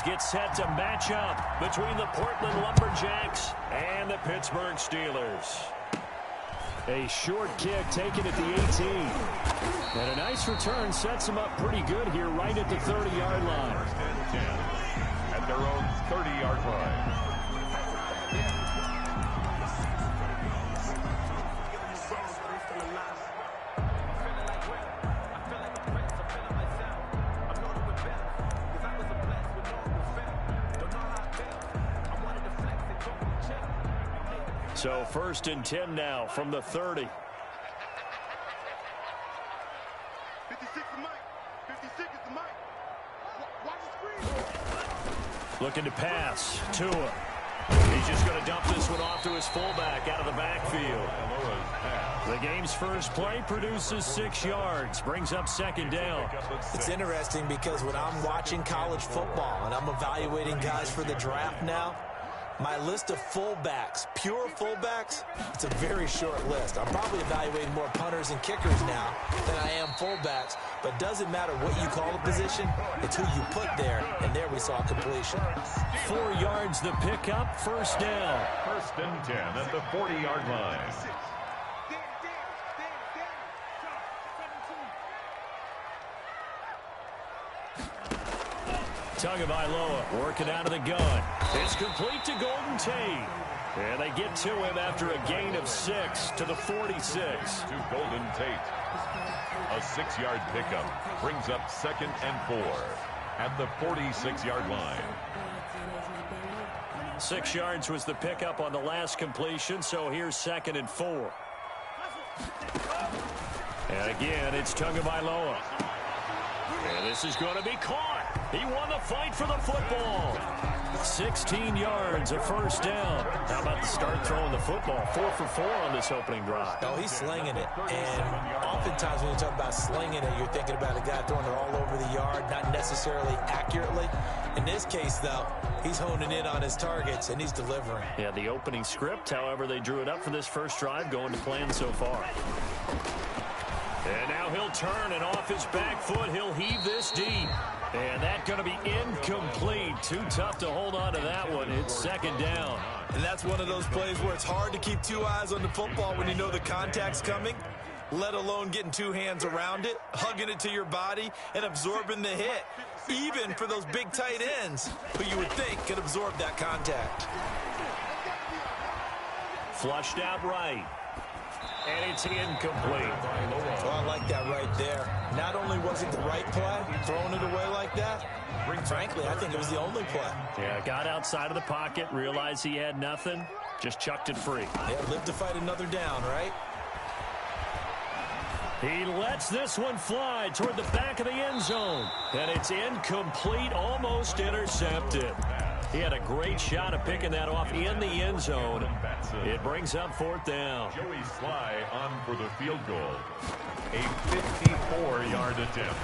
get set to match up between the Portland Lumberjacks and the Pittsburgh Steelers. A short kick taken at the 18. And a nice return sets them up pretty good here right at the 30-yard line. First and 10 at their own 30-yard line. So first and 10 now from the 30. 56 is Mike. 56 is the Mike. Watch the screen. Looking to pass. Tua. He's just going to dump this one off to his fullback out of the backfield. The game's first play produces 6 yards. Brings up second down. It's interesting because when I'm watching college football and I'm evaluating guys for the draft now, my list of fullbacks, pure fullbacks, it's a very short list. I'm probably evaluating more punters and kickers now than I am fullbacks. But doesn't matter what you call a position, it's who you put there. And there we saw completion. 4 yards the pickup, first down. First and 10 at the 40-yard line. Tagovailoa working out of the gun. It's complete to Golden Tate. And they get to him after a gain of 6 to the 46. To Golden Tate. A 6-yard pickup brings up second and 4 at the 46-yard line. 6 yards was the pickup on the last completion, so here's second and 4. And again, it's Tagovailoa. And this is going to be caught. He won the fight for the football. 16 yards, a first down. How about the start throwing the football? 4 for 4 on this opening drive. Oh, he's slinging it. And oftentimes when you talk about slinging it, you're thinking about a guy throwing it all over the yard, not necessarily accurately. In this case, though, he's honing in on his targets, and he's delivering. Yeah, the opening script, however, they drew it up for this first drive, going to plan so far. And now he'll turn, and off his back foot, he'll heave this deep. And that's going to be incomplete. Too tough to hold on to that one. It's second down. And that's one of those plays where it's hard to keep 2 eyes on the football when you know the contact's coming, let alone getting 2 hands around it, hugging it to your body, and absorbing the hit, even for those big tight ends who you would think could absorb that contact. Flushed out right. And it's incomplete. Well, I like that right there. Not only was it the right play, throwing it away like that, frankly, I think it was the only play. Yeah, got outside of the pocket, realized he had nothing, just chucked it free. Yeah, live to fight another down, right? He lets this one fly toward the back of the end zone. And it's incomplete, almost intercepted. He had a great shot at picking that off in the end zone. It brings up fourth down. Joey Sly on for the field goal. A 54-yard attempt.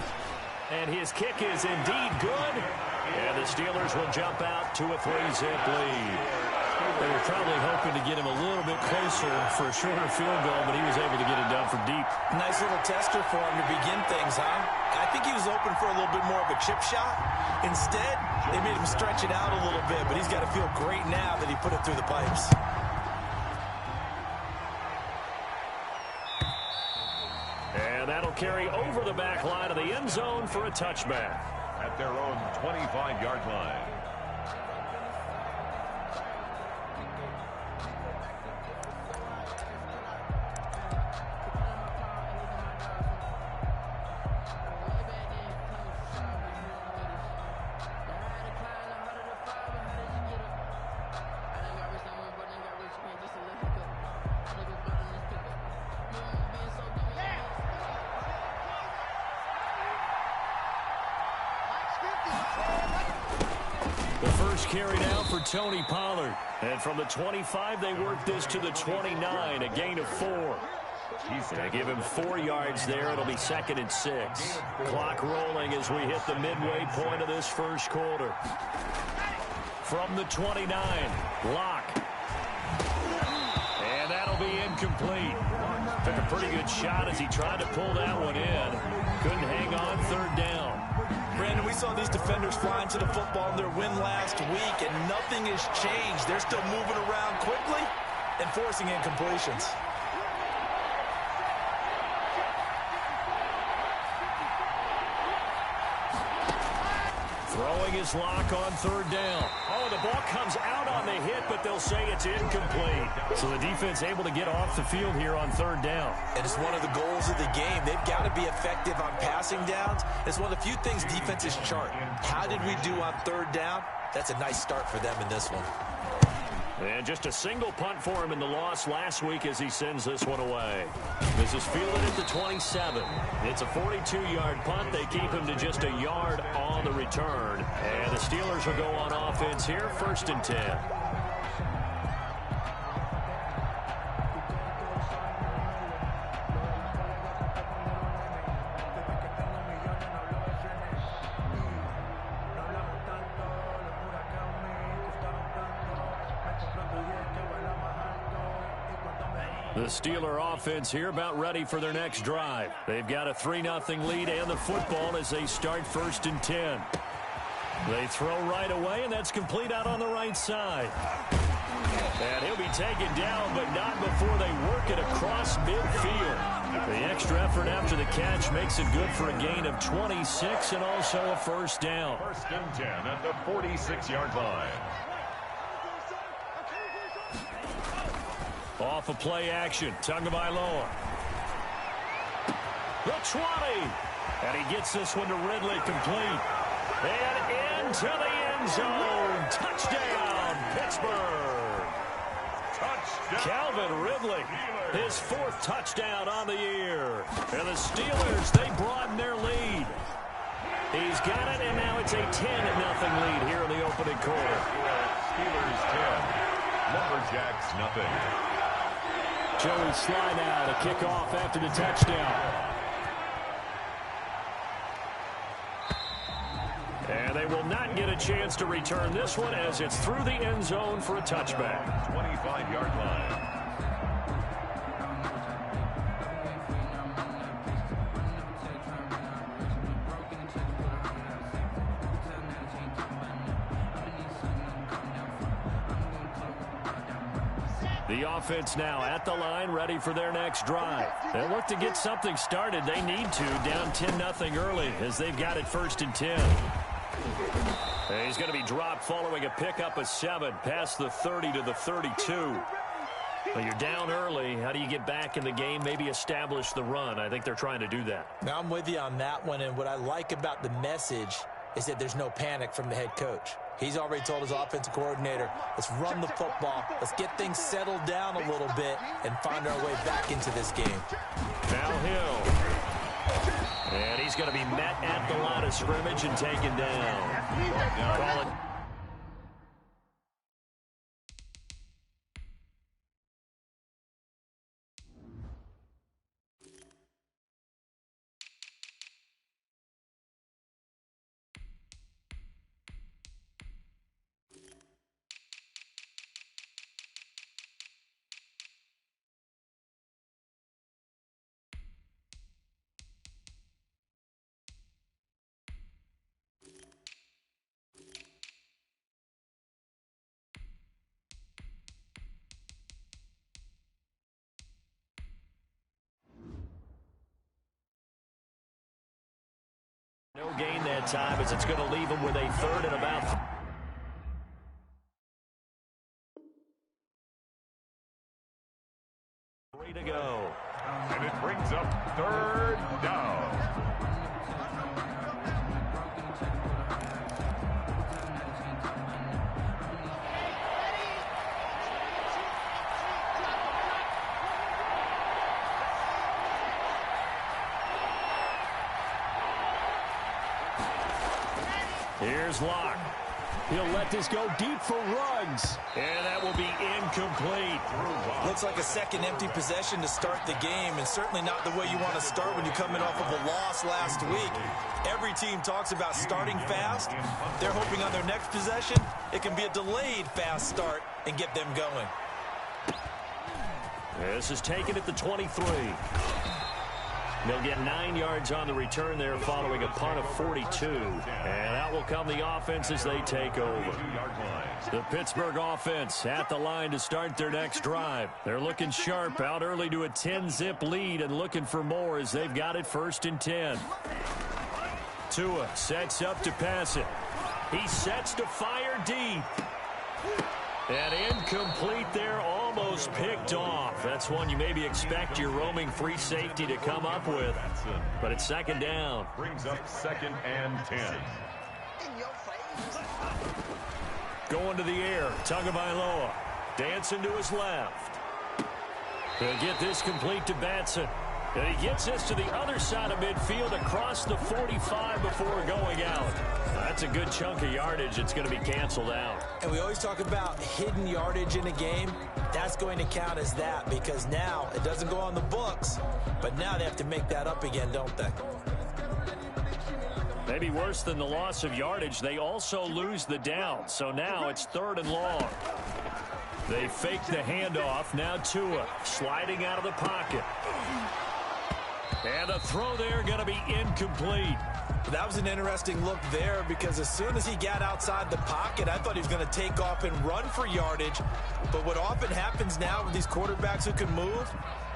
And his kick is indeed good. And the Steelers will jump out to a 3-zip lead. They were probably hoping to get him a little bit closer for a shorter field goal, but he was able to get it down for deep. Nice little tester for him to begin things, huh? I think he was open for a little bit more of a chip shot. Instead, they made him stretch it out a little bit, but he's got to feel great now that he put it through the pipes. And that'll carry over the back line of the end zone for a touchback. At their own 25-yard line. Carry now for Tony Pollard. And from the 25, they work this to the 29, a gain of 4. They give him 4 yards there. It'll be second and 6. Clock rolling as we hit the midway point of this first quarter. From the 29, Locke. And that'll be incomplete. Took a pretty good shot as he tried to pull that one in. Couldn't hang on, third down. Brandon, we saw these defenders flying to the football in their win still moving around quickly and forcing incompletions. Throwing his lock on third down. Oh, the ball comes out on the hit, but they'll say it's incomplete. So the defense able to get off the field here on third down. And it's one of the goals of the game. They've got to be effective on passing downs. It's one of the few things defenses chart. How did we do on third down? That's a nice start for them in this one. And just a single punt for him in the loss last week as he sends this one away. This is fielded at the 27. It's a 42-yard punt. They keep him to just a yard on the return. And the Steelers will go on offense here, 1st and 10. The Steeler offense here about ready for their next drive. They've got a 3-0 lead and the football as they start 1st and 10. They throw right away, and that's complete out on the right side. And he'll be taken down, but not before they work it across midfield. The extra effort after the catch makes it good for a gain of 26 and also a 1st down. 1st and 10 at the 46-yard line. Off of play action, Tagovailoa. The 20. And he gets this one to Ridley complete. And into the end zone. Touchdown, Pittsburgh. Touchdown. Calvin Ridley, his 4th touchdown on the year. And the Steelers, they broaden their lead. He's got it, and now it's a 10-0 lead here in the opening quarter. Steelers 10. Lumberjacks nothing. Joey slide out, a kickoff after the touchdown. And they will not get a chance to return this one as it's through the end zone for a touchback. 25-yard line. The offense now at the line, ready for their next drive. They'll look to get something started. They need to, down 10-0 early as they've got it 1st and 10. And he's going to be dropped following a pickup of 7 past the 30 to the 32. Well, you're down early. How do you get back in the game, maybe establish the run? I think they're trying to do that. Now, I'm with you on that one, and what I like about the message is that there's no panic from the head coach. He's already told his offensive coordinator, let's run the football, let's get things settled down a little bit and find our way back into this game. Now Hill. And he's going to be met at the line of scrimmage and taken down. Call it. No gain that time as it's going to leave him with a 3rd and about 3 to go. And it brings up 3rd down. Here's Locke. He'll let this go deep for Ruggs. And that will be incomplete. Looks like a second empty possession to start the game, and certainly not the way you want to start when you're coming off of a loss last week. Every team talks about starting fast. They're hoping on their next possession, it can be a delayed fast start and get them going. This is taken at the 23. They'll get 9 yards on the return there following a punt of 42. And out will come the offense as they take over. The Pittsburgh offense at the line to start their next drive. They're looking sharp, out early to a 10-zip lead and looking for more as they've got it 1st and 10. Tua sets up to pass it. He sets to fire deep. And incomplete there, almost picked off. That's one you maybe expect your roaming free safety to come up with. But it's 2nd down. Brings up 2nd and 10. Going to the air, Tagovailoa. Dancing to his left. They'll get this complete to Batson. And he gets this to the other side of midfield across the 45 before going out. That's a good chunk of yardage. It's going to be canceled out. And we always talk about hidden yardage in a game. That's going to count as that because now it doesn't go on the books, but now they have to make that up again, don't they? Maybe worse than the loss of yardage, they also lose the down. So now it's 3rd and long. They fake the handoff. Now Tua sliding out of the pocket. And the throw there going to be incomplete. That was an interesting look there because as soon as he got outside the pocket, I thought he was going to take off and run for yardage. But what often happens now with these quarterbacks who can move,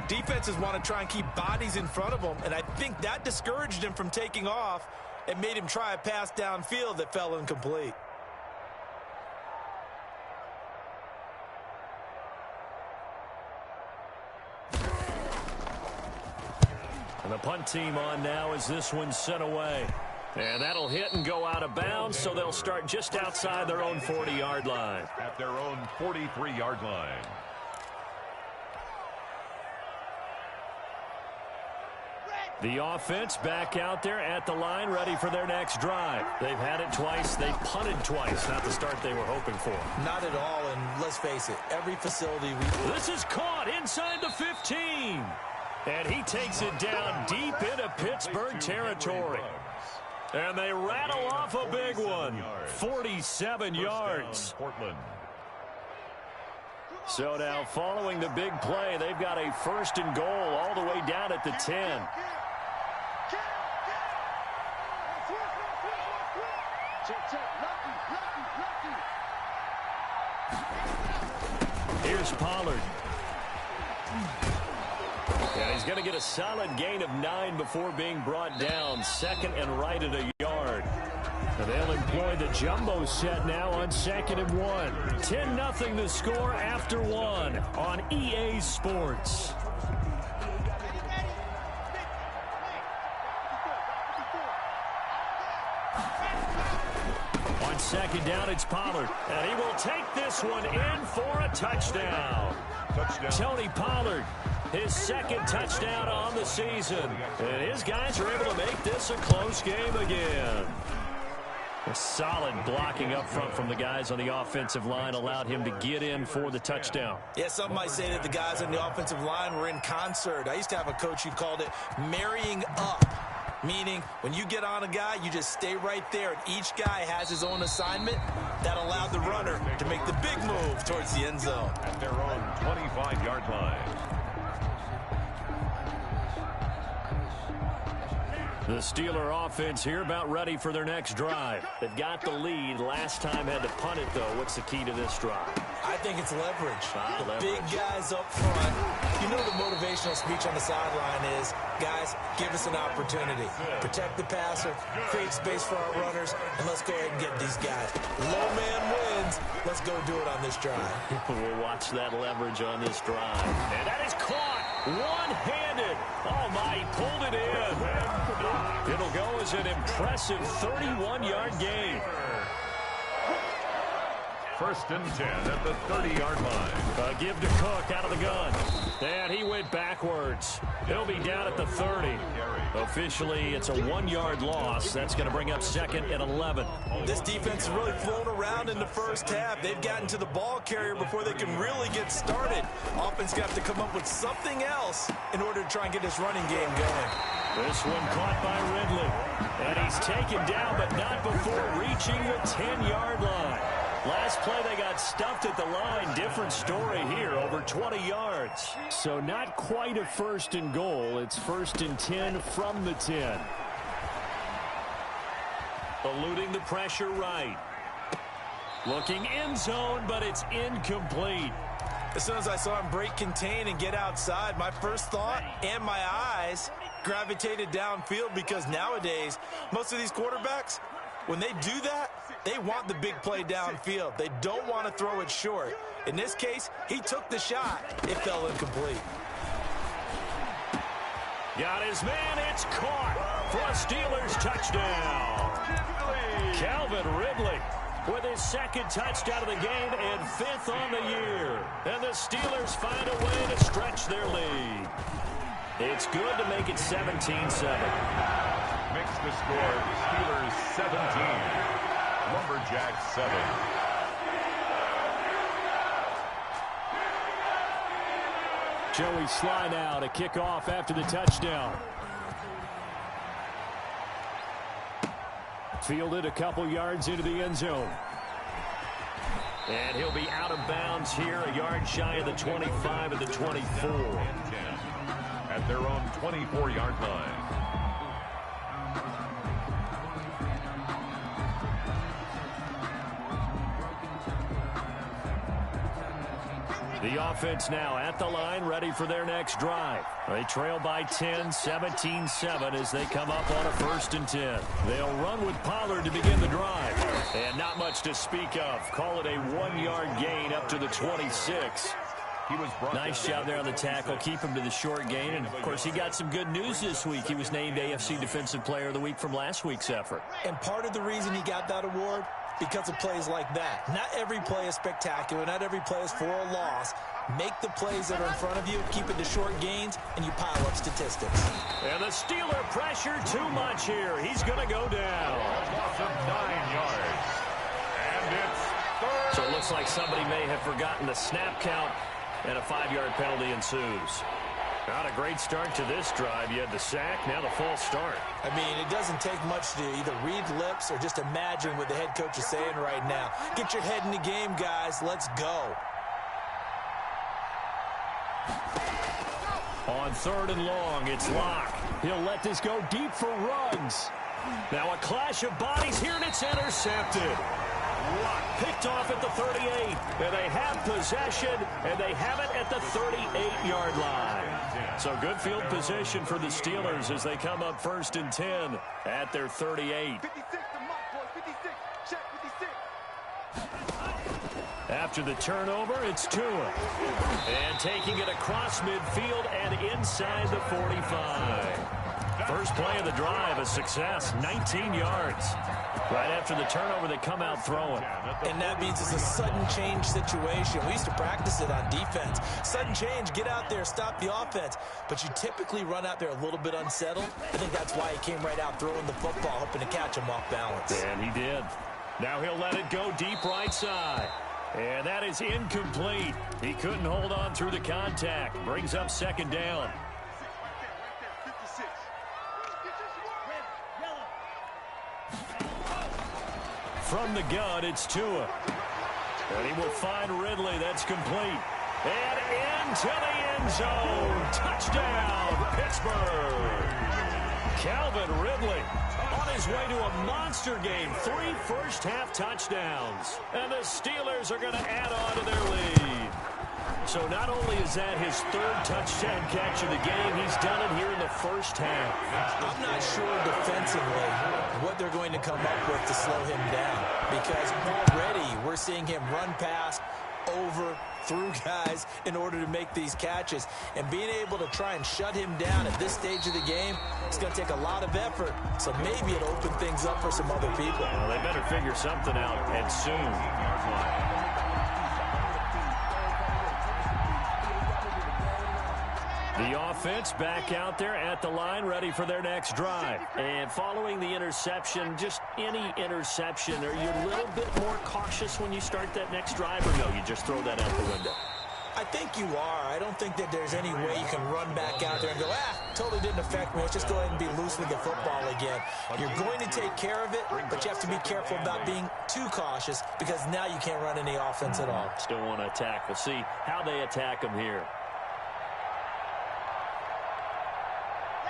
defenses want to try and keep bodies in front of them. And I think that discouraged him from taking off and made him try a pass downfield that fell incomplete. And the punt team on now as this one's sent away. And that'll hit and go out of bounds, so they'll start just outside their own 40-yard line. At their own 43-yard line. The offense back out there at the line, ready for their next drive. They've had it twice. They've punted twice. Not the start they were hoping for. Not at all, and let's face it, every facility This is caught inside the 15. And he takes it down deep into Pittsburgh territory. And they rattle off a big one. 47 yards. So now following the big play, they've got a 1st and goal all the way down at the 10. Here's Pollard. And he's going to get a solid gain of 9 before being brought down. 2nd and right at a yard. And they'll employ the jumbo set now on 2nd and 1. 10-0 the score after 1 on EA Sports. On 2nd down, it's Pollard. And he will take this one in for a touchdown. Tony Pollard, his 2nd touchdown on the season. And his guys are able to make this a close game again. A solid blocking up front from the guys on the offensive line allowed him to get in for the touchdown. Yeah, some might say that the guys on the offensive line were in concert. I used to have a coach who called it marrying up, meaning when you get on a guy, you just stay right there, and each guy has his own assignment. That allowed the runner to make the big move towards the end zone. At their own 25-yard line. The Steeler offense here about ready for their next drive. They've got the lead. Last time had to punt it, though. What's the key to this drive? I think it's leverage. Leverage. Big guys up front. You know the motivational speech on the sideline is, guys, give us an opportunity. Protect the passer, create space for our runners, and let's go ahead and get these guys. Low man wins. Let's go do it on this drive. We'll watch that leverage on this drive. And that is caught one-handed. Oh, my, he pulled it in. It'll go as an impressive 31-yard gain. 1st and 10 at the 30-yard line. A give to Cook out of the gun. And he went backwards. He'll be down at the 30. Officially, it's a 1-yard loss. That's going to bring up 2nd and 11. This defense has really flown around in the first half. They've gotten to the ball carrier before they can really get started. Offense got to come up with something else in order to try and get this running game going. This one caught by Ridley. And he's taken down, but not before reaching the 10-yard line. Last play, they got stuffed at the line. Different story here, over 20 yards. So not quite a 1st and goal. It's 1st and 10 from the 10. Eluding the pressure right. Looking end zone, but it's incomplete. As soon as I saw him break contain and get outside, my first thought and my eyes gravitated downfield, because nowadays, most of these quarterbacks, when they do that, they want the big play downfield. They don't want to throw it short. In this case, he took the shot. It fell incomplete. Got his man. It's caught for a Steelers touchdown. Calvin Ridley with his 2nd touchdown of the game and 5th on the year. And the Steelers find a way to stretch their lead. It's good to make it 17-7. Makes the score Steelers 17, Lumberjacks 7. Joey Sly now to kick off after the touchdown. Fielded a couple yards into the end zone. And he'll be out of bounds here, a yard shy of the 25 of the 24. At their own 24-yard line. The offense now at the line, ready for their next drive. They trail by 10, 17-7 as they come up on a 1st and 10. They'll run with Pollard to begin the drive. And not much to speak of. Call it a 1-yard gain up to the 26. Nice job there on the tackle. Keep him to the short gain. And, of course, he got some good news this week. He was named AFC Defensive Player of the Week from last week's effort. And part of the reason he got that award, because of plays like that. Not every play is spectacular. Not every play is for a loss. Make the plays that are in front of you, keep it to short gains, and you pile up statistics. And the Steeler pressure too much here. He's going to go down. Loss of 9 yards. And it's 3rd. So it looks like somebody may have forgotten the snap count, and a 5-yard penalty ensues. Not a great start to this drive. You had the sack, now the false start. I mean, it doesn't take much to either read lips or just imagine what the head coach is saying right now. Get your head in the game, guys. Let's go. On 3rd and long, it's Locke. He'll let this go deep for Ruggs. Now a clash of bodies here, and it's intercepted. Locke picked off at the 38, and they have possession, and they have it at the 38-yard line. So good field position for the Steelers as they come up 1st and 10 at their 38. 56 to Mike, boy. 56. Check 56. After the turnover, it's Tua. And taking it across midfield and inside the 45. First play of the drive, a success, 19 yards. Right after the turnover, they come out throwing. And that means it's a sudden change situation. We used to practice it on defense. Sudden change, get out there, stop the offense. But you typically run out there a little bit unsettled. I think that's why he came right out throwing the football, hoping to catch him off balance. And he did. Now he'll let it go deep right side. And that is incomplete. He couldn't hold on through the contact. Brings up 2nd down. From the gun, it's Tua. And he will find Ridley. That's complete. And into the end zone. Touchdown, Pittsburgh. Calvin Ridley on his way to a monster game. 3 first-half touchdowns. And the Steelers are going to add on to their lead. So not only is that his 3rd touchdown catch of the game, he's done it here in the first half. I'm not sure defensively what they're going to come up with to slow him down, because already we're seeing him run past, over, through guys in order to make these catches. And being able to try and shut him down at this stage of the game, it's going to take a lot of effort. So maybe it'll open things up for some other people. Well, they better figure something out, and soon. The offense back out there at the line, ready for their next drive. And following the interception, just any interception, are you a little bit more cautious when you start that next drive, or no, you just throw that out the window? I think you are. I don't think that there's any way you can run back out there and go, totally didn't affect me. Let's just go ahead and be loose with the football again. You're going to take care of it, but you have to be careful about being too cautious because now you can't run any offense at all. Still want to attack. We'll see how they attack them here.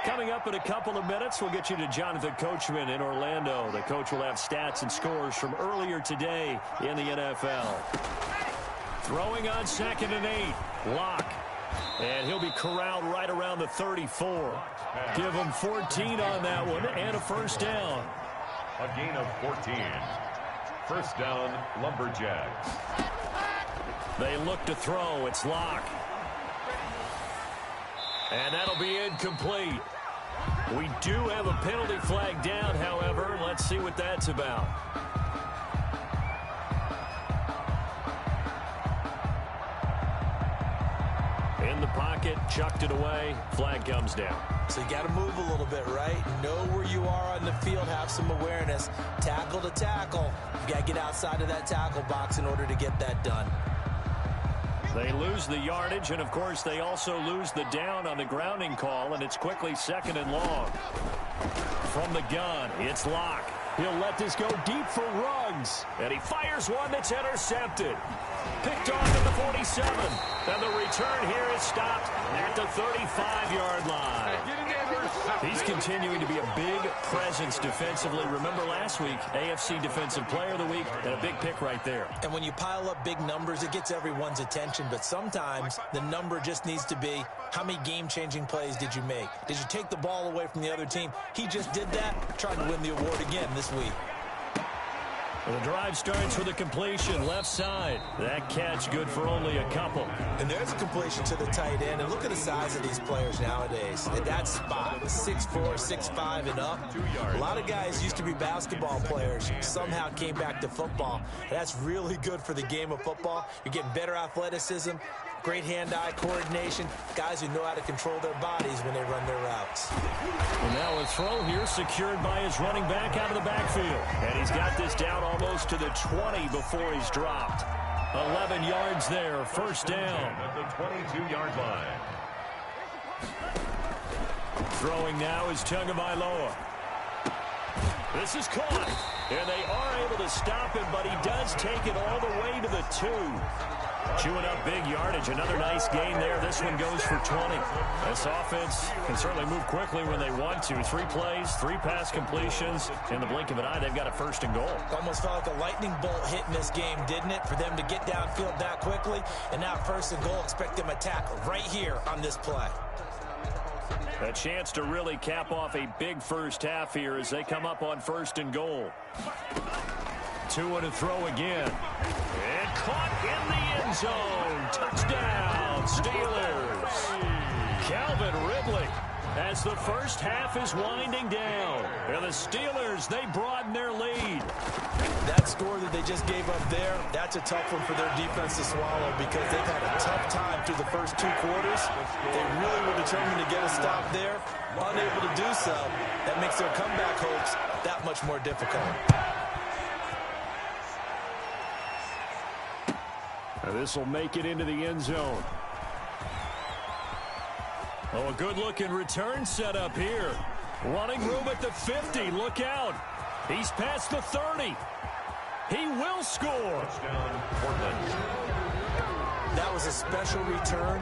Coming up in a couple of minutes, we'll get you to Jonathan Coachman in Orlando. The coach will have stats and scores from earlier today in the NFL. Throwing on 2nd and 8. Lock. And he'll be corralled right around the 34. Give him 14 on that one and a first down. A gain of 14. First down, Lumberjacks. They look to throw. It's Lock. And that'll be incomplete. We do have a penalty flag down, however. Let's see what that's about. In the pocket, chucked it away. Flag comes down. So you got to move a little bit, right? Know where you are on the field, have some awareness. Tackle to tackle. You got to get outside of that tackle box in order to get that done. They lose the yardage, and, of course, they also lose the down on the grounding call, and it's quickly 2nd and long. From the gun, it's Lock. He'll let this go deep for Ruggs, and he fires one that's intercepted. Picked off at the 47, and the return here is stopped at the 35-yard line. He's continuing to be a big presence defensively. Remember last week, AFC Defensive Player of the Week, and a big pick right there. And when you pile up big numbers, it gets everyone's attention. But sometimes the number just needs to be, how many game-changing plays did you make? Did you take the ball away from the other team? He just did that, tried to win the award again this week. Well, the drive starts with a completion left side. That catch good for only a couple. And there's a completion to the tight end. And look at the size of these players nowadays. At that spot, 6'4", 6'5", and up. A lot of guys used to be basketball players. Somehow came back to football. And that's really good for the game of football. You're getting better athleticism, great hand-eye coordination, guys who know how to control their bodies when they run their routes. And now a throw here secured by his running back out of the backfield. And he's got this down almost to the 20 before he's dropped. 11 yards there, first down. At the 22-yard line. Throwing now is Tagovailoa. This is caught. And they are able to stop him, but he does take it all the way to the 2. Chewing up big yardage. Another nice gain there. This one goes for 20. This offense can certainly move quickly when they want to. 3 plays, 3 pass completions. In the blink of an eye, they've got a first and goal. Almost felt like a lightning bolt hit in this game, didn't it? For them to get downfield that quickly. And now first and goal, expect them to tackle right here on this play. A chance to really cap off a big first half here as they come up on first and goal. 2 and a throw again. And caught in the end zone. Touchdown, Steelers. Calvin Ridley as the first half is winding down. And the Steelers, they broaden their lead. That score that they just gave up there, that's a tough one for their defense to swallow because they've had a tough time through the first 2 quarters. They really were determined to get a stop there. Unable to do so, that makes their comeback hopes that much more difficult. This will make it into the end zone. Oh, a good-looking return set up here. Running room at the 50. Look out. He's past the 30. He will score. Touchdown, Portland. That was a special return,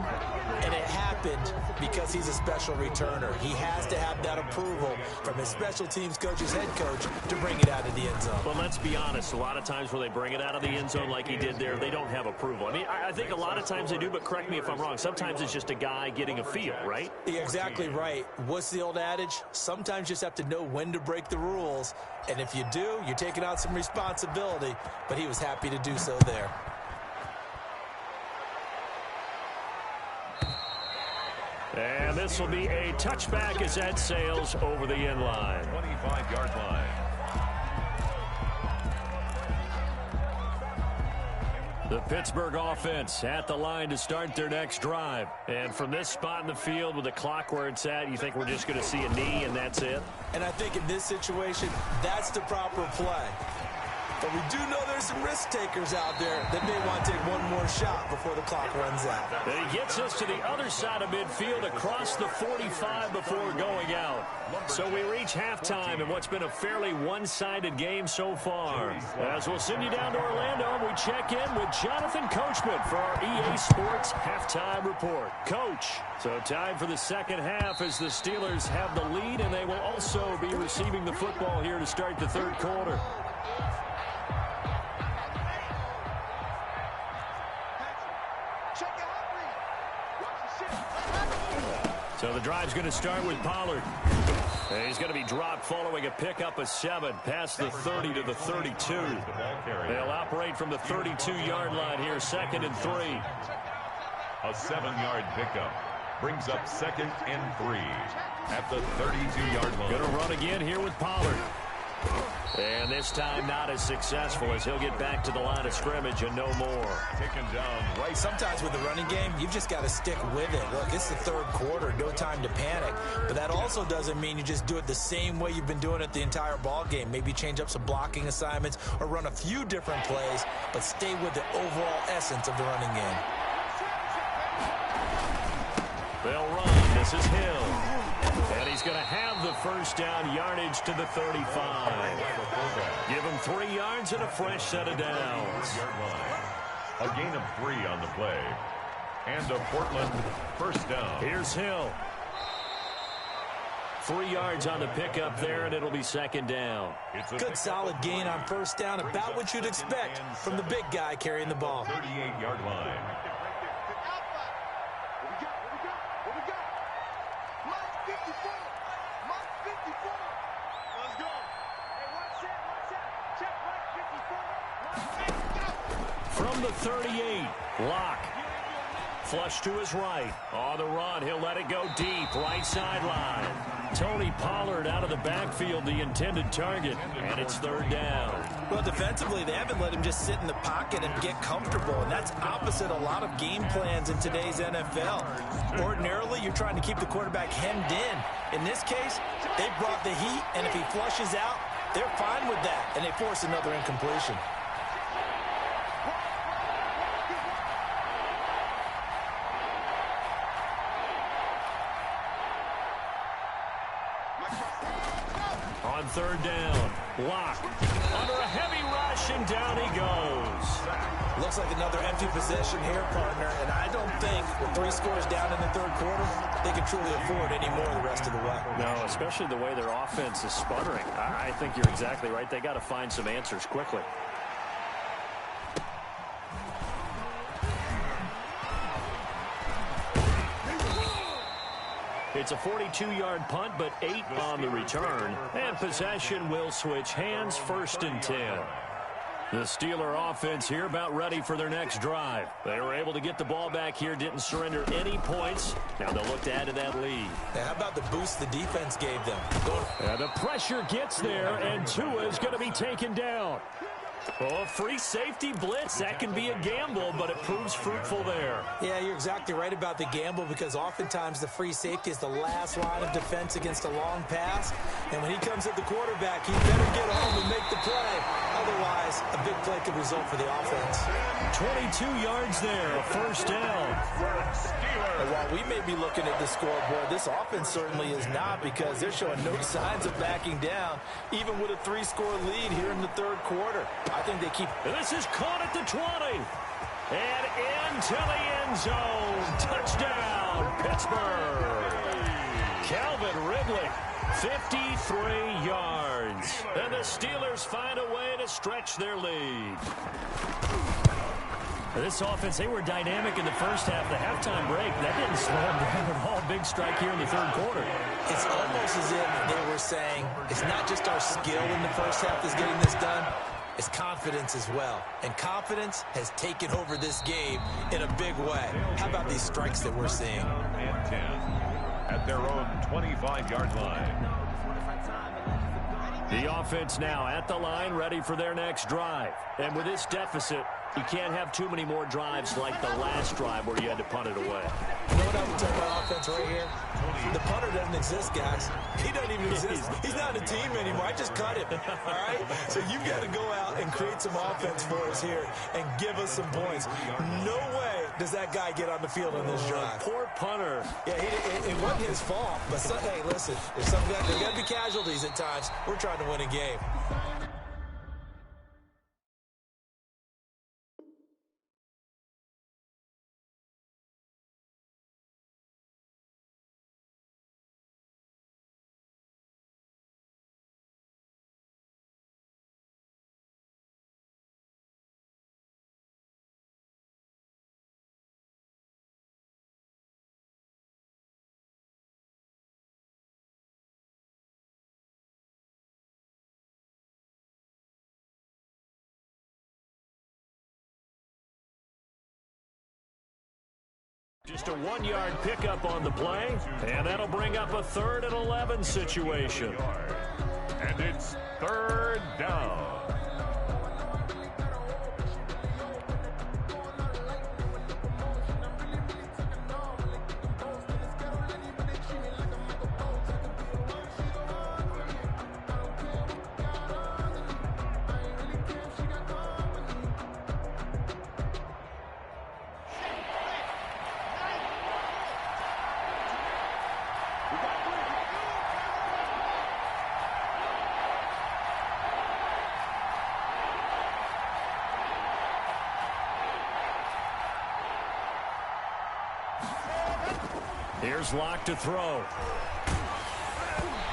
and it happened because he's a special returner. He has to have that approval from his special teams coach, his head coach, to bring it out of the end zone. Well, let's be honest. A lot of times when they bring it out of the end zone like he did there, they don't have approval. I mean, I think a lot of times they do, but correct me if I'm wrong. Sometimes it's just a guy getting a feel, right? You're exactly right. What's the old adage? Sometimes you just have to know when to break the rules, and if you do, you're taking on some responsibility, but he was happy to do so there. And this will be a touchback as that sails over the end line. 25-yard line. The Pittsburgh offense at the line to start their next drive. And from this spot in the field with the clock where it's at, you think we're just going to see a knee and that's it? And I think in this situation, that's the proper play. But we do know there's some risk takers out there that may want to take one more shot before the clock runs out. And he gets us to the other side of midfield across the 45 before going out. So we reach halftime in what's been a fairly one-sided game so far. As we'll send you down to Orlando, and we check in with Jonathan Coachman for our EA Sports Halftime Report. Coach, so time for the second half as the Steelers have the lead, and they will also be receiving the football here to start the third quarter. So the drive's going to start with Pollard. And he's going to be dropped following a pickup of 7 past the 30 to the 32. They'll operate from the 32-yard line here, 2nd and 3. A 7-yard pickup brings up 2nd and 3 at the 32-yard line. Going to run again here with Pollard. And this time not as successful as he'll get back to the line of scrimmage and no more. Taken down right. Sometimes with the running game, you've just got to stick with it. Look, it's the third quarter, no time to panic. But that also doesn't mean you just do it the same way you've been doing it the entire ball game. Maybe change up some blocking assignments or run a few different plays, but stay with the overall essence of the running game. They'll run. This is Hill. And he's going to have the first down yardage to the 35. Give him 3 yards and a fresh set of downs. A gain of 3 on the play. And a Portland first down. Here's Hill. 3 yards on the pickup there, and it'll be 2nd down. Good solid gain on first down, about what you'd expect from the big guy carrying the ball. 38-yard line. From the 38, Locke. Flush to his right. On the run, he'll let it go deep, right sideline. Tony Pollard out of the backfield, the intended target, and it's 3rd down. Well, defensively, they haven't let him just sit in the pocket and get comfortable, and that's opposite a lot of game plans in today's NFL. Ordinarily, you're trying to keep the quarterback hemmed in. In this case, they brought the heat, and if he flushes out, they're fine with that, and they force another incompletion. On 3rd down, Locke under a heavy rush, and down he goes. Looks like another empty possession here, partner, and I don't think with 3 scores down in the third quarter, they can truly afford any more the rest of the way. No, especially the way their offense is sputtering. I think you're exactly right. They got to find some answers quickly. It's a 42-yard punt, but 8 on the return. And possession will switch hands, 1st and 10. The Steeler offense here about ready for their next drive. They were able to get the ball back here, didn't surrender any points. Now they'll look to add to that lead. Now, how about the boost the defense gave them? And the pressure gets there, and Tua is going to be taken down. Oh, free safety blitz. That can be a gamble, but it proves fruitful there. Yeah, you're exactly right about the gamble because oftentimes the free safety is the last line of defense against a long pass. And when he comes at the quarterback, he better get home and make the play. Otherwise, a big play could result for the offense. 22 yards there, a 1st down. And while we may be looking at the scoreboard, this offense certainly is not because they're showing no signs of backing down, even with a 3-score lead here in the third quarter. I think they keep... This is caught at the 20. And into the end zone. Touchdown, Pittsburgh. Calvin Ridley, 53 yards. And the Steelers find a way to stretch their lead. This offense, they were dynamic in the first half. The halftime break, that didn't slow them down at all. Big strike here in the third quarter. It's almost as if they were saying, it's not just our skill in the first half that's getting this done. It's confidence as well. And confidence has taken over this game in a big way. How about these strikes that we're seeing? And 10 at their own 25-yard line. The offense now at the line, ready for their next drive. And with this deficit, You can't have too many more drives like the last drive where you had to punt it away. You know what I would tell my offense right here? The punter doesn't exist, guys. He doesn't even exist. He's not a team anymore. I just cut him, all right? So you've got to go out and create some offense for us here and give us some points. No way does that guy get on the field on this drive. Poor punter. Yeah, it wasn't his fault. But, hey, listen, there's got to be casualties at times. We're trying to win a game. Just a 1-yard pickup on the play, and that'll bring up a 3rd and 11 situation. And it's 3rd down. Here's Locke to throw.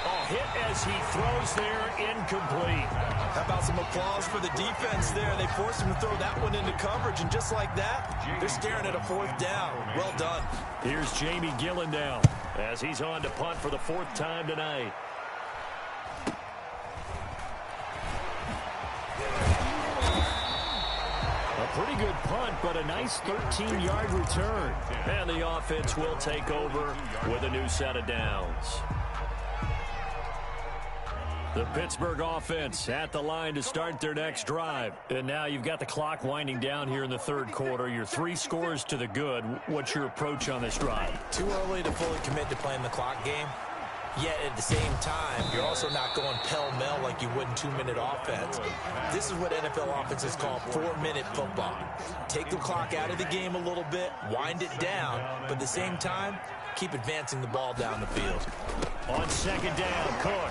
Oh, hit as he throws there, incomplete. How about some applause for the defense there? They forced him to throw that one into coverage, and just like that, they're staring at a 4th down. Well done. Here's Jamie Gillen now as he's on to punt for the 4th time tonight. Pretty good punt, but a nice 13-yard return. And the offense will take over with a new set of downs. The Pittsburgh offense at the line to start their next drive. And now you've got the clock winding down here in the 3rd quarter. You're 3 scores to the good. What's your approach on this drive? Too early to fully commit to playing the clock game. Yet at the same time, you're also not going pell-mell like you would in 2-minute offense. This is what NFL offenses call 4-minute football. Take the clock out of the game a little bit, wind it down, but at the same time, keep advancing the ball down the field. On 2nd down, Cook.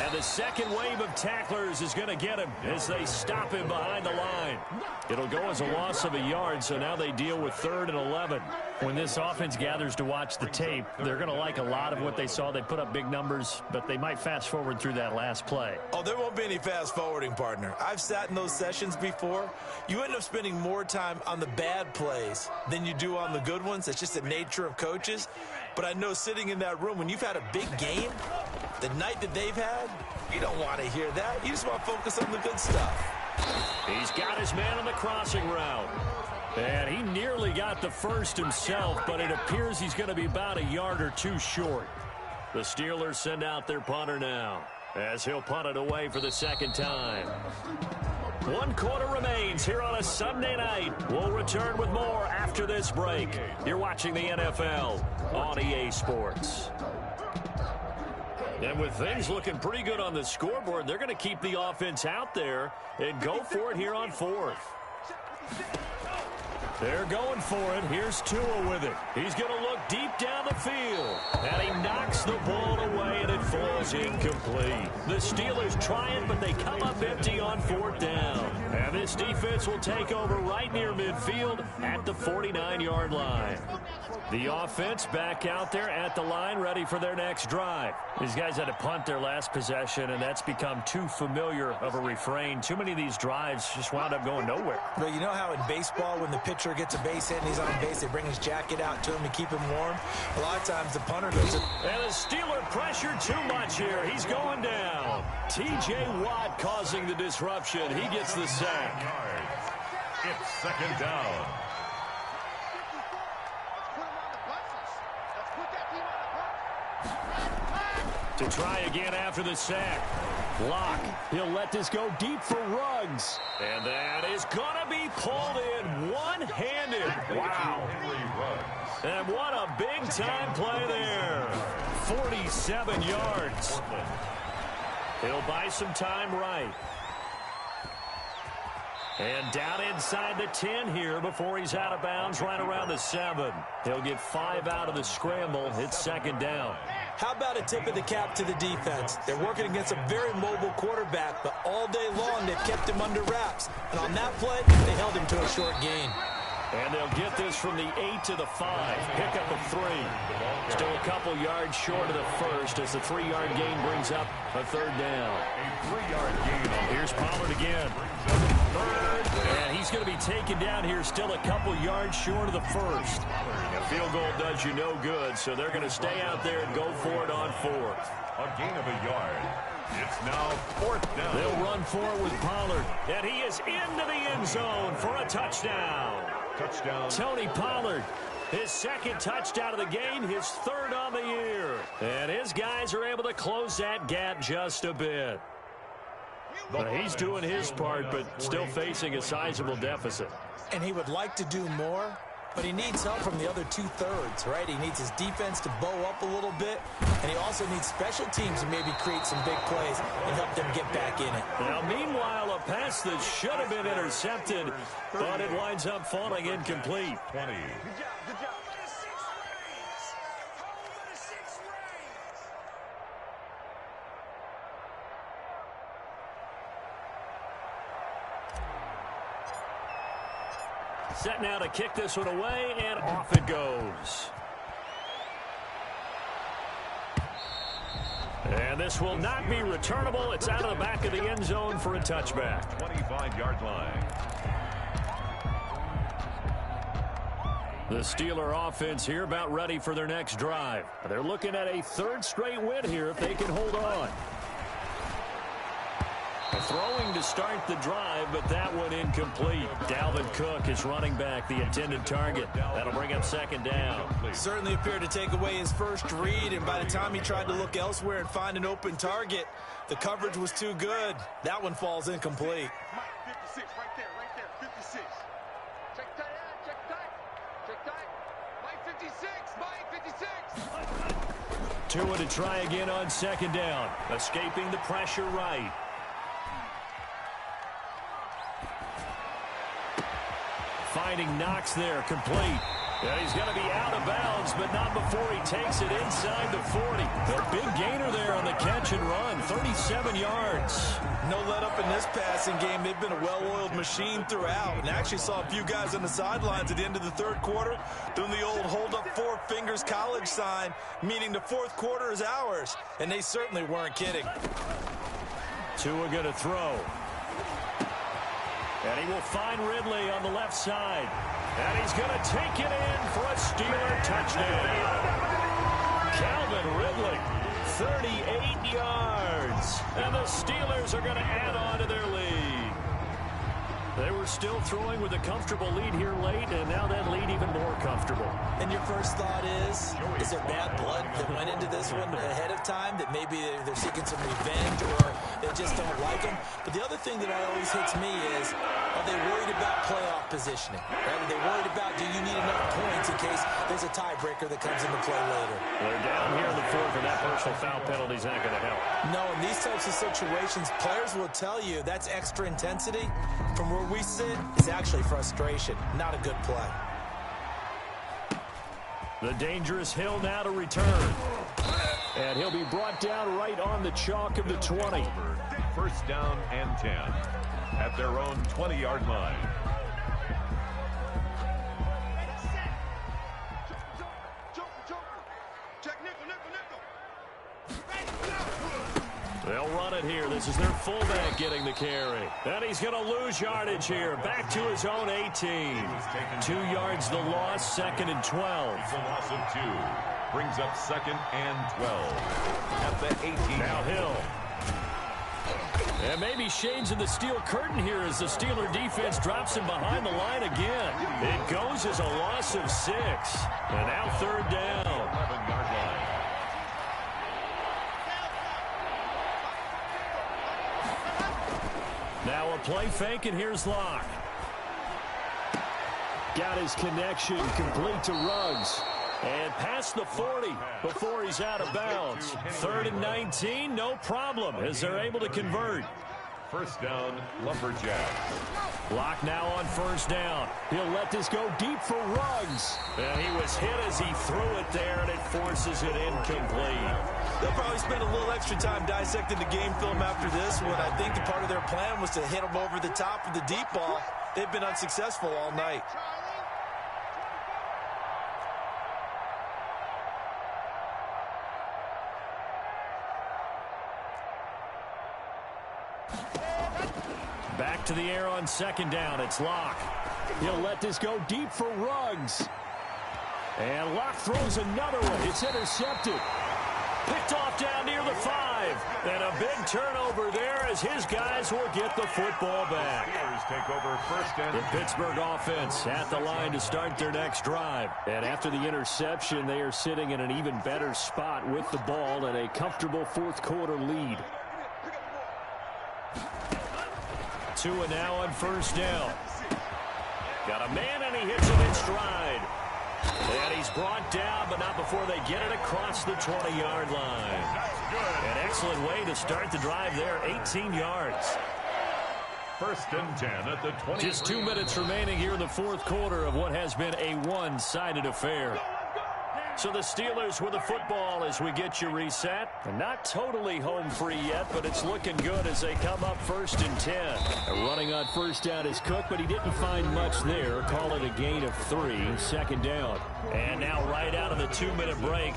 And the second wave of tacklers is going to get him as they stop him behind the line. It'll go as a loss of a yard, so now they deal with 3rd and 11. When this offense gathers to watch the tape, they're going to like a lot of what they saw. They put up big numbers, but they might fast forward through that last play. Oh, there won't be any fast forwarding, partner. I've sat in those sessions before. You end up spending more time on the bad plays than you do on the good ones. It's just the nature of coaches. But I know sitting in that room, when you've had a big game, the night that they've had, you don't want to hear that. You just want to focus on the good stuff. He's got his man on the crossing route. And he nearly got the first himself, but it appears he's going to be about a yard or two short. The Steelers send out their punter now as he'll punt it away for the 2nd time. 1 quarter remains here on a Sunday night. We'll return with more after this break. You're watching the NFL on EA Sports. And with things looking pretty good on the scoreboard, they're going to keep the offense out there and go for it here on 4th. They're going for it. Here's Tua with it. He's going to look deep down the field. And he knocks the ball away, and it falls incomplete. The Steelers try it, but they come up empty on 4th down. And this defense will take over right near midfield at the 49-yard line. The offense back out there at the line, ready for their next drive. These guys had to punt their last possession, and that's become too familiar of a refrain. Too many of these drives just wound up going nowhere. But you know how in baseball, when the pitcher gets a base hit and he's on base, they bring his jacket out to him to keep him warm? A lot of times the punter goes in. And the Steeler pressure too much here. He's going down. T.J. Watt causing the disruption. He gets the sack. It's 2nd down. To try again after the sack. Locke, he'll let this go deep for Ruggs. And that is going to be pulled in one-handed. Wow. And what a big-time play there. 47 yards. He'll buy some time right. And down inside the 10 here before he's out of bounds right around the 7. He'll get 5 out of the scramble. It's second down. How about a tip of the cap to the defense? They're working against a very mobile quarterback, but all day long they've kept him under wraps. And on that play, they held him to a short gain. And they'll get this from the 8 to the 5. Pick up a 3. Still a couple yards short of the first as the 3-yard gain brings up a third down. A 3-yard gain. Here's Pollard again. And he's going to be taken down here still a couple yards short of the first. A field goal does you no good, so they're going to stay out there and go for it on 4th. A gain of a yard. It's now 4th down. They'll run for it with Pollard. And he is into the end zone for a touchdown. Touchdown. Tony Pollard, his second touchdown of the game, his 3rd on the year. And his guys are able to close that gap just a bit. But he's doing his part, but still facing a sizable deficit. And he would like to do more, but he needs help from the other 2/3, right? He needs his defense to bow up a little bit, and he also needs special teams to maybe create some big plays and help them get back in it. Now, meanwhile, a pass that should have been intercepted, but it winds up falling incomplete. 20. Good job. Set now to kick this one away, and off it goes. And this will not be returnable. It's out of the back of the end zone for a touchback. 25-yard line. The Steeler offense here about ready for their next drive. They're looking at a 3rd straight win here if they can hold on. Throwing to start the drive, but that one incomplete. Dalvin Cook is running back, the intended target. That'll bring up second down. Certainly appeared to take away his first read, and by the time he tried to look elsewhere and find an open target, the coverage was too good. That one falls incomplete. Mike, 56, right there, 56. Check tight, check tight. Mike, 56, Tua to try again on second down. Escaping the pressure right. Finding Knox there, complete. Yeah, he's going to be out of bounds, but not before he takes it inside the 40. The big gainer there on the catch and run, 37 yards. No let up in this passing game. They've been a well-oiled machine throughout, and actually saw a few guys on the sidelines at the end of the 3rd quarter doing the old hold up 4 fingers college sign, meaning the 4th quarter is ours, and they certainly weren't kidding. Tua going to throw. And he will find Ridley on the left side. And he's going to take it in for a Steeler touchdown. Calvin Ridley, 38 yards. And the Steelers are going to add on to their lead. They were still throwing with a comfortable lead here late, and now that lead even more comfortable. And your first thought is there bad blood that went into this one ahead of time, that maybe they're seeking some revenge or they just don't like him? But the other thing that always hits me is, are they worried about playoff positioning? Right? Are they worried about, do you need enough points in case there's a tiebreaker that comes into play later? They're down here in the 4th, and that personal foul penalty is not going to help. No, in these types of situations, players will tell you that's extra intensity. From where we sit, is actually frustration, not a good play. The dangerous Hill now to return. And he'll be brought down right on the chalk of the 20. 1st down and 10 at their own 20-yard line. They'll run it here. This is their fullback getting the carry. And he's going to lose yardage here. Back to his own 18. 2 yards the loss, 2nd and 12. It's a loss of 2. Brings up 2nd and 12 at the 18. Now Hill. And maybe shades in the steel curtain here as the Steeler defense drops him behind the line again. It goes as a loss of 6. And now 3rd down. 11-yard line. Now a play fake, and here's Locke. Got his connection complete to Ruggs. And past the 40 before he's out of bounds. 3rd and 19, no problem, as they're able to convert. First down, Lumberjack. Lock now on first down. He'll let this go deep for Ruggs. And he was hit as he threw it there, and it forces it incomplete. They'll probably spend a little extra time dissecting the game film after this one. I think the part of their plan was to hit him over the top of the deep ball. They've been unsuccessful all night. Back to the air on second down. It's Locke. He'll let this go deep for Ruggs. And Locke throws another one. It's intercepted. Picked off down near the 5. And a big turnover there as his guys will get the football back. Take over first and The Pittsburgh offense at the line to start their next drive. And after the interception, they are sitting in an even better spot with the ball and a comfortable fourth quarter lead. 2 and now on first down. Got a man, and he hits him in stride. And he's brought down, but not before they get it across the 20-yard line. An excellent way to start the drive there, 18 yards. First and 10 at the 20. Just 2 minutes remaining here in the fourth quarter of what has been a one-sided affair. So the Steelers with the football as we get you reset. And not totally home free yet, but it's looking good as they come up first and 10. Running on first down is Cook, but he didn't find much there. Call it a gain of 3, second down. And now right out of the 2-minute break,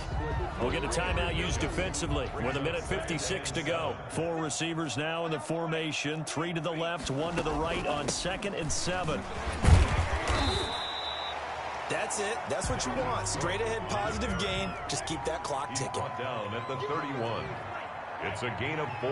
we'll get a timeout used defensively with 1:56 to go. 4 receivers now in the formation. 3 to the left, 1 to the right on 2nd and 7. That's it. That's what you want. Straight ahead positive gain. Just keep that clock ticking. Down at the 31. It's a gain of 4.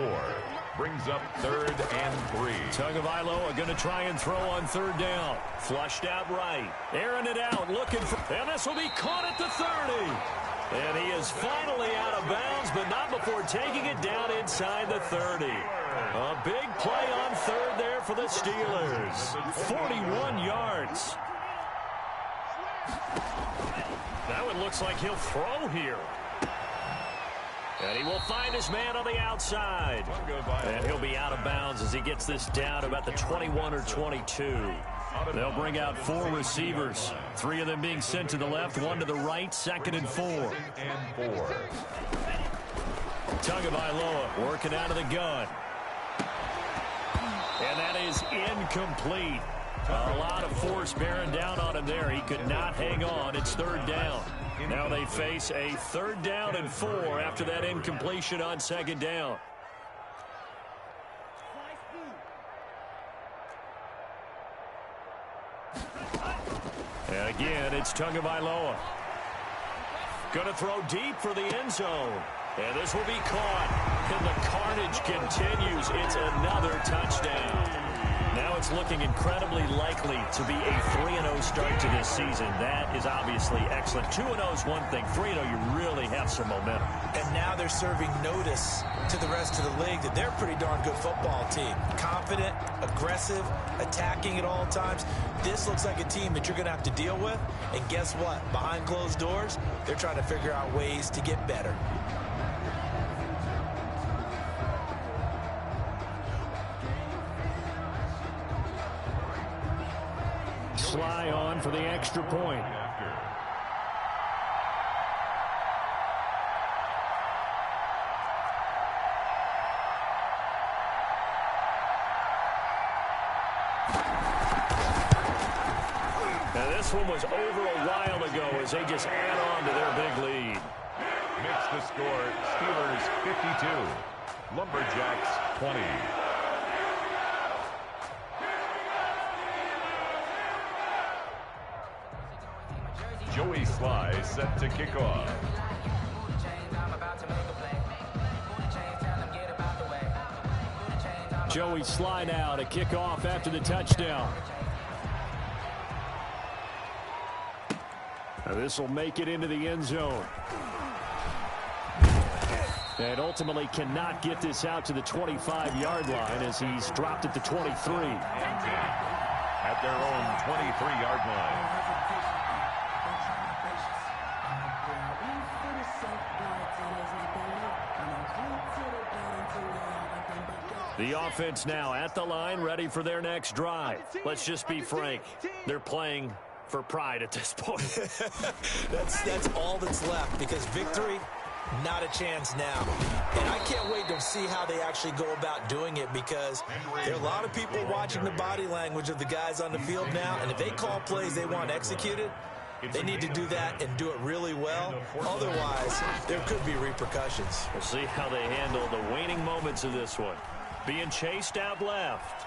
Brings up 3rd and 3. Tagovailoa going to try and throw on 3rd down. Flushed out right. Airing it out. Looking for... And this will be caught at the 30. And he is finally out of bounds, but not before taking it down inside the 30. A big play on 3rd there for the Steelers. 41 yards. That one looks like he'll throw here. And he will find his man on the outside. And he'll be out of bounds as he gets this down about the 21 or 22. They'll bring out 4 receivers. 3 of them being sent to the left, 1 to the right, 2nd and 4. Tagovailoa working out of the gun. And that is incomplete. A lot of force bearing down on him there. He could not hang on. It's 3rd down. Now they face a 3rd down and 4 after that incompletion on 2nd down. And again, it's Tagovailoa. Going to throw deep for the end zone. And this will be caught. And the carnage continues. It's another touchdown. Now it's looking incredibly likely to be a 3-0 start to this season. That is obviously excellent. 2-0 is one thing. 3-0, you really have some momentum. And now they're serving notice to the rest of the league that they're a pretty darn good football team. Confident, aggressive, attacking at all times. This looks like a team that you're going to have to deal with. And guess what? Behind closed doors, they're trying to figure out ways to get better. Sly on for the extra point. Now this one was over a while ago as they just add on to their big lead. Makes the score Steelers 52, Lumberjacks 20. Joey Sly set to kick off. Joey Sly now to kick off after the touchdown. Now this will make it into the end zone. And ultimately cannot get this out to the 25-yard line as he's dropped at the 23. at their own 23-yard line. The offense now at the line, ready for their next drive. Let's just be frank. They're playing for pride at this point. That's all that's left, because victory, not a chance now. And I can't wait to see how they actually go about doing it, because there are a lot of people watching the body language of the guys on the field now, and if they call plays they want executed, they need to do that and do it really well. Otherwise, there could be repercussions. We'll see how they handle the waning moments of this one. Being chased out left.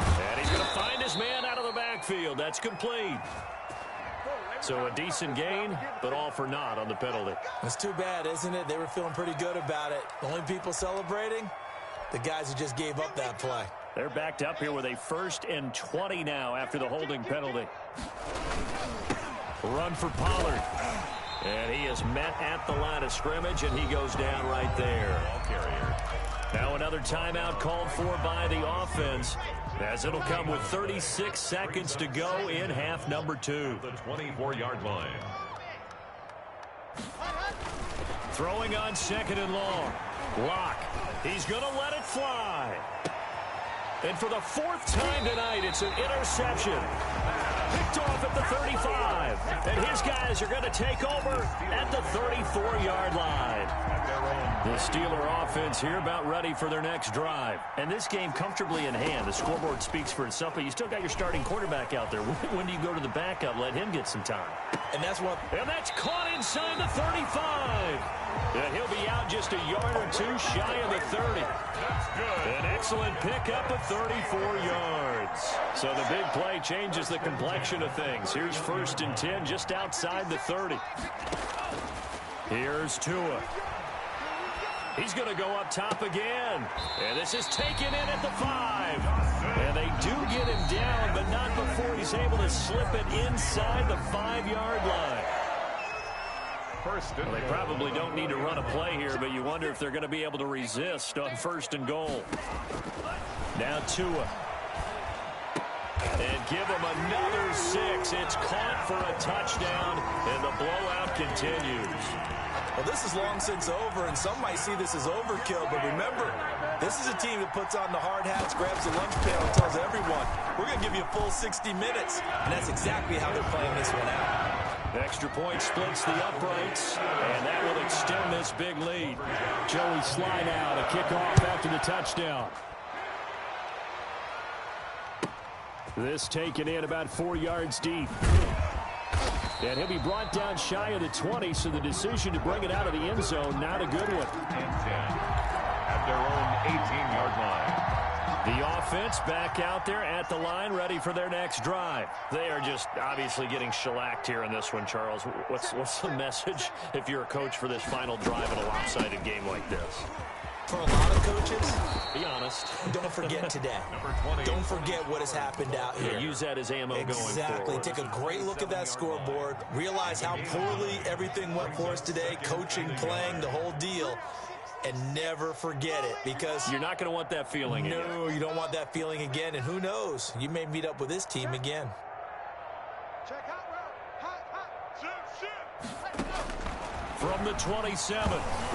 And he's going to find his man out of the backfield. That's complete. So a decent gain, but all for naught on the penalty. It's too bad, isn't it? They were feeling pretty good about it. The only people celebrating, the guys who just gave up that play. They're backed up here with a 1st and 20 now after the holding penalty. Run for Pollard. And he is met at the line of scrimmage, and he goes down right there. Now another timeout called for by the offense, as it'll come with 36 seconds to go in half number 2. The 24-yard line. Throwing on 2nd and long. Lock. He's going to let it fly. And for the 4th time tonight, it's an interception. Picked off at the 35. And his guys are going to take over at the 34-yard line. The Steeler offense here about ready for their next drive. And this game comfortably in hand. The scoreboard speaks for itself, but you still got your starting quarterback out there. When do you go to the backup? Let him get some time. And that's caught inside the 35. And he'll be out just a yard or two shy of the 30. That's good. An excellent pickup of 34 yards. So the big play changes the complexion of things. Here's 1st and 10 just outside the 30. Here's Tua. He's going to go up top again. And this is taken in at the 5. And they do get him down, but not before he's able to slip it inside the 5-yard line. Well, they probably don't need to run a play here, but you wonder if they're going to be able to resist on 1st and goal. Now Tua. And give him another 6. It's caught for a touchdown, and the blowout continues. Well, this is long since over, and some might see this as overkill, but remember, this is a team that puts on the hard hats, grabs the lunch pail, and tells everyone, we're going to give you a full 60 minutes, and that's exactly how they're playing this one out. The extra point splits the uprights, and that will extend this big lead. Joey Sly now to kick off after the touchdown. This taken in about 4 yards deep. And he'll be brought down shy of the 20, so the decision to bring it out of the end zone, not a good one. And 10 at their own 18-yard line. The offense back out there at the line, ready for their next drive. They are just obviously getting shellacked here in this one, Charles. What's the message if you're a coach for this final drive in a lopsided game like this? For a lot of coaches, be honest. Don't forget today. Don't forget what has happened out here. Yeah, use that as ammo going forward. Exactly. Take a great look at that scoreboard. Realize how poorly everything went for us today. Coaching, playing, the whole deal. And never forget it, because you're not going to want that feeling again. No, you don't want that feeling again. And who knows? You may meet up with this team again. Check out, From the 27,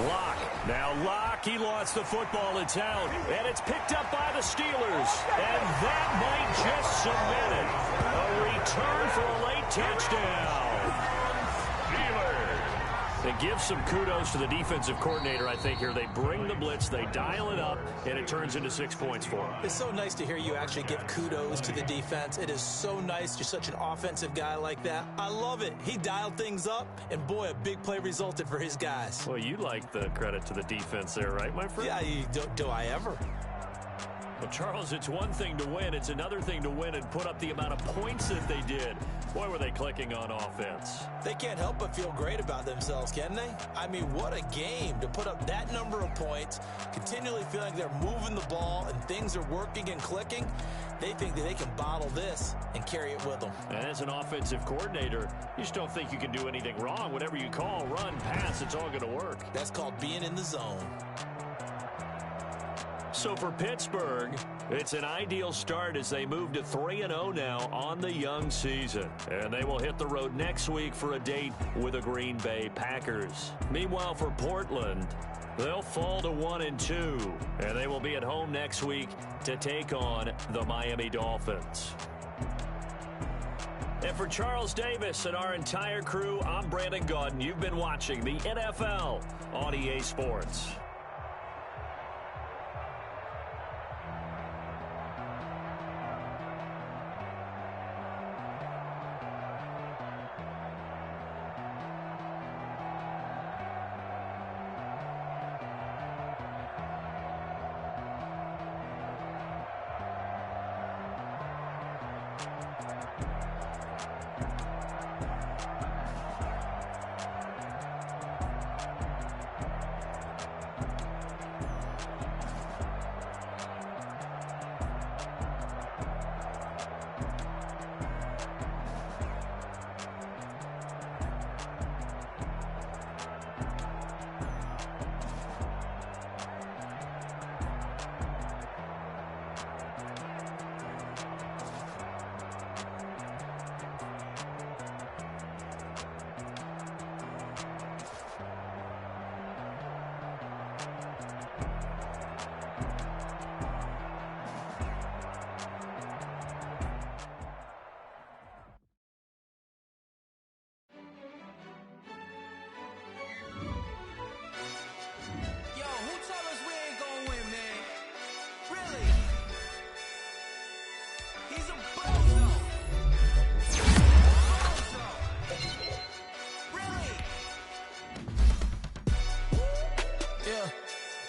Lock. Now Lock, he lost the football. It's out, and it's picked up by the Steelers. And that might just cement it. A return for a late touchdown. They give some kudos to the defensive coordinator, I think, here. They bring the blitz, they dial it up, and it turns into 6 points for them. It's so nice to hear you actually give kudos to the defense. It is so nice. You're such an offensive guy like that. I love it. He dialed things up, and boy, a big play resulted for his guys. Well, you like the credit to the defense there, right, my friend? Yeah, do I ever? Well, Charles, it's one thing to win. It's another thing to win and put up the amount of points that they did. Boy, were they clicking on offense. They can't help but feel great about themselves, can they? I mean, what a game to put up that number of points, continually feeling they're moving the ball and things are working and clicking. They think that they can bottle this and carry it with them. And as an offensive coordinator, you just don't think you can do anything wrong. Whatever you call, run, pass, it's all going to work. That's called being in the zone. So for Pittsburgh, it's an ideal start as they move to 3-0 now on the young season. And they will hit the road next week for a date with the Green Bay Packers. Meanwhile, for Portland, they'll fall to 1-2, and they will be at home next week to take on the Miami Dolphins. And for Charles Davis and our entire crew, I'm Brandon Gaudin. You've been watching the NFL on EA Sports.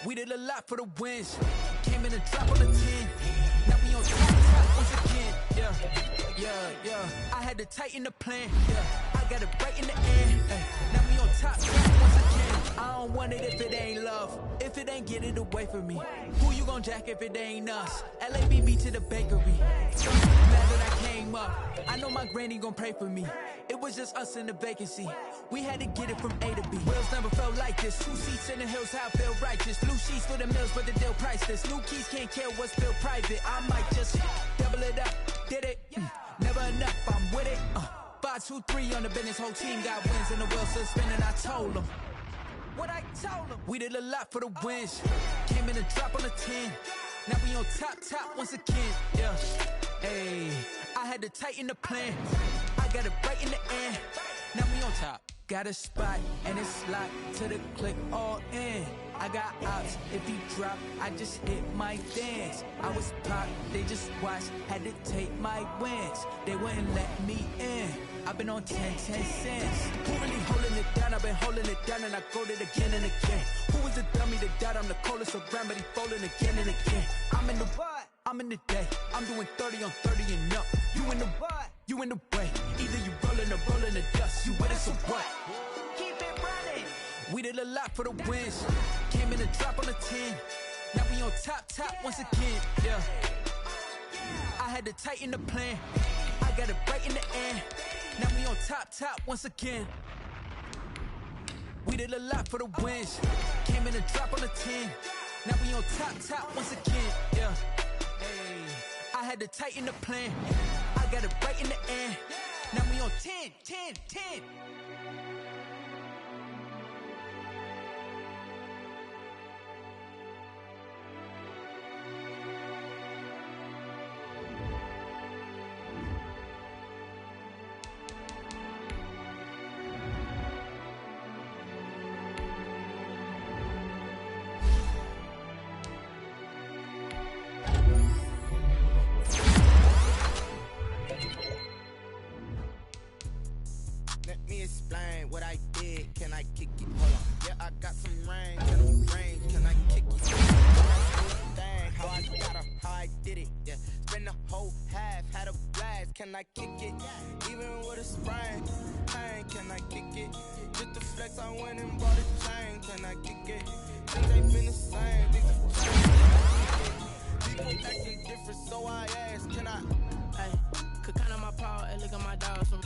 We did a lot for the wins. Came in a drop on the 10. Now we on top once again. Yeah. I had to tighten the plan. I got it right in the end. Now we on top once again. I don't want it if it ain't love. If it ain't, get it away from me. Who you gon' jack if it ain't us? LABB to the bakery. Glad that I came up. I know my granny gon' pray for me. It was just us in the vacancy. We had to get it from A to B. Wheels never felt like this. 2 seats in the hills, how I feel righteous. Blue sheets for the mills, but the deal priceless. New keys can't kill what's still private. I might just double it up. Did it? Never enough, I'm with it. 5, 2, 3 on the business. Whole team got wins and the wheels still spinning. I told them what I told them. We did a lot for the wins. Came in a drop on the 10. Now we on top once again. Yeah. Hey, I had to tighten the plan. I got it right in the end. Now we on top. Got a spot and it's locked to the click all in. I got ops, if he drop, I just hit my dance. I was popped, they just watched, had to take my wins. They wouldn't let me in. I've been on 10 cents. Who really holding it down? I've been holding it down and I go it again and again. Who is the dummy that doubt I'm the coldest around, but he folding again and again. I'm in the what? I'm in the day. I'm doing 30 on 30 and up. You in the what? You in the way. Either you rolling or rolling the dust. You with us or what? Keep it running. We did a lot for the wins. Came in a drop on the 10. Now we on top once again. Yeah. I had to tighten the plan. I got it right in the end. Now we on top once again. We did a lot for the wins. Came in a drop on the 10. Now we on top once again. Yeah. Hey, I had to tighten the plan. I got it right in the end. Now we on 10. Explain what I did, can I kick it? Hold on, yeah, I got some range, can I kick it? Thing, how I got her, how I did it, yeah. Spend the whole half, had a blast, can I kick it? Even with a sprain, pain, can I kick it? Just the flex, I went and bought a chain, can I kick it? Things ain't been the same, things have changed, people acting different, so I asked, can I? Hey, could count on my power and look at my dogs from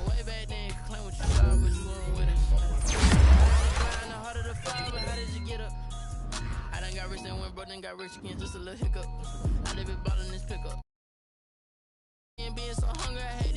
way back then, claim what you saw, but you weren't with us. I had to climb the heart of the fire, but how did you get up? I done got rich rich, then went broke, then got rich again, just a little hiccup. I live it ballin' this pickup. And being so hungry, I hate